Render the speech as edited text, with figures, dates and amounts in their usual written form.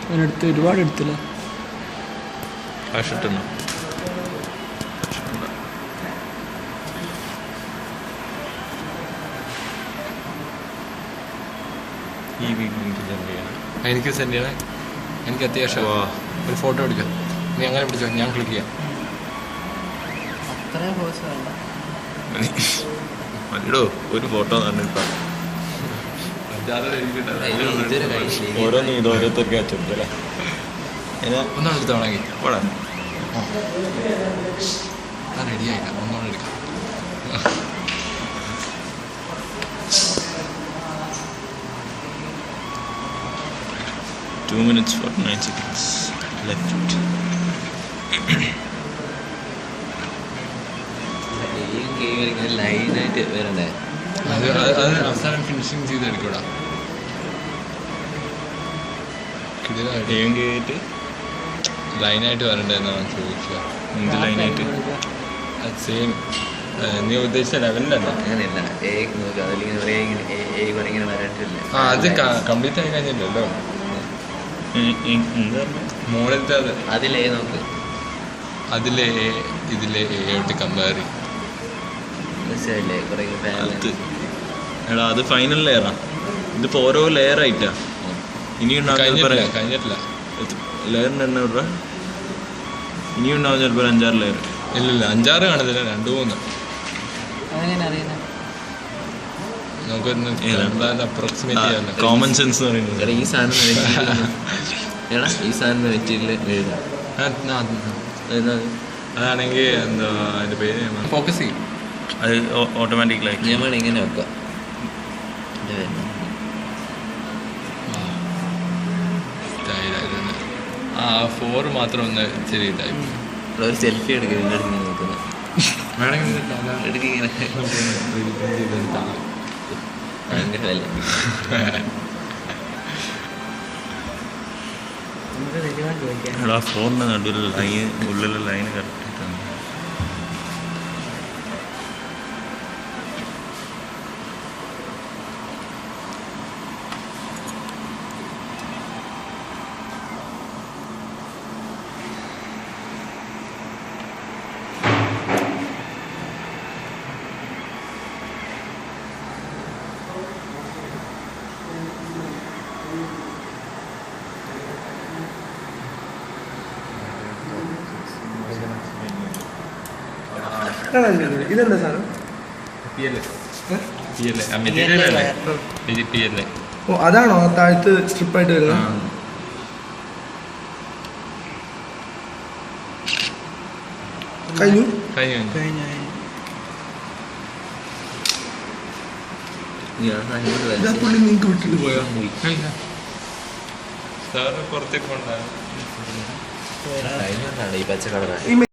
അതിനടുത്ത് ഒരുപാട് എടുത്തില്ല. കാശിട്ടുണ്ടോ? ഈ വീഡിയോ എനിക്ക് സെൻഡ് ചെയ്യണം. എനിക്ക് സെൻഡ് ചെയ്യണേ. എനിക്ക് അത്യാവശ്യം ഒരു ഫോട്ടോ എടുക്കാം. നീ അങ്ങനെ പിടിച്ചോ, ഞാൻ ക്ലിക്ക് ചെയ്യാം. മതിടോ ഒരു ഫോട്ടോ തന്നിട്ടാ ഓരോന്നും ഇത് ഓരോരുത്തർക്ക് അയച്ചെടുത്തല്ലേ. ഒന്നാണ് എടുത്തോണെങ്കിൽ പോടാ. ഞാൻ റെഡി ആയില്ല. ഒന്നുകൂടെ എടുക്കാം. 2 minutes 49 seconds left. ലൈനായിട്ട് വരണ്ടേ? അത് അവസാനം ഫിനിഷിങ് ചെയ്തെടുക്കൂടാ. കിടിലായിട്ട് ലൈനായിട്ട് വരണ്ടെന്നാണ് ചോദിക്കുക. എന്ത് ലൈനായിട്ട്? അത് സെയിം നീ ഉദ്ദേശിച്ച ലെവലിലല്ല. അങ്ങനെയല്ല, നോക്കുക അതിലിങ്ങനെ ഇങ്ങനെ വരണ്ടില്ല. അത് കംപ്ലീറ്റ് ആയി കഴിഞ്ഞില്ലല്ലോ. എന്താ മുകളിലത്തെ അത് അതിലേ നോക്ക്. അതിലെ ഇതിലെ ആയിട്ട് കമ്പയർ ചെയ്യും. മനസ്സിലായില്ലേ? കുറേ എടാ അത് ഫൈനൽ ലെയറാ. ഇതിപ്പോ ഓരോ ലെയർ ആയിട്ടാ. ഇനിയും കഴിഞ്ഞിട്ടില്ല. ലെയറിന് തന്നെ വിട. ഇനിയും ഉണ്ടാവും ചിലപ്പോൾ 5-6 ലെയർ. ഇല്ലില്ല, 5-6 കാണത്തില്ല, 2-3. നമുക്കൊന്ന് അപ്രോക്സിമേറ്റ് ചെയ്യാൻ കോമൺ സെൻസ് എന്ന് പറയുന്നത്. ഈ സാധനം ഈ സാധനം വെച്ചില്ല എഴുതാം. അതാണെങ്കിൽ എന്താ അതിൻ്റെ പേര് ഫോക്കസ് ചെയ്യും. അത് ഓട്ടോമാറ്റിക്കലായി ഞാൻ ഇങ്ങനെ വെക്കാം. ആ 4 മാത്രം ഒന്ന് ഇച്ചിരി ഇതായി. ഒരു സെൽഫി എടുക്കുക. നോക്കുന്നത് വേണമെങ്കിൽ എടുക്കിങ്ങനെ ഭയങ്കര വില. എടാ ഫോണിൻ്റെ നടുവിൽ ലൈൻ ഉള്ളിലെ ലൈൻ കറക്റ്റായിട്ടാണ്. ഇതെന്താ സാധനം? ഓ അതാണോ താഴത്ത് സ്ട്രിപ്പായിട്ട് വരുന്നത്? കഴിഞ്ഞു. പുള്ളി നിങ്ങൾക്ക് വിട്ടിട്ട് പോയോ? പുറത്തേക്ക് കൊണ്ടാണ് ഈ പച്ച കളറാണ്.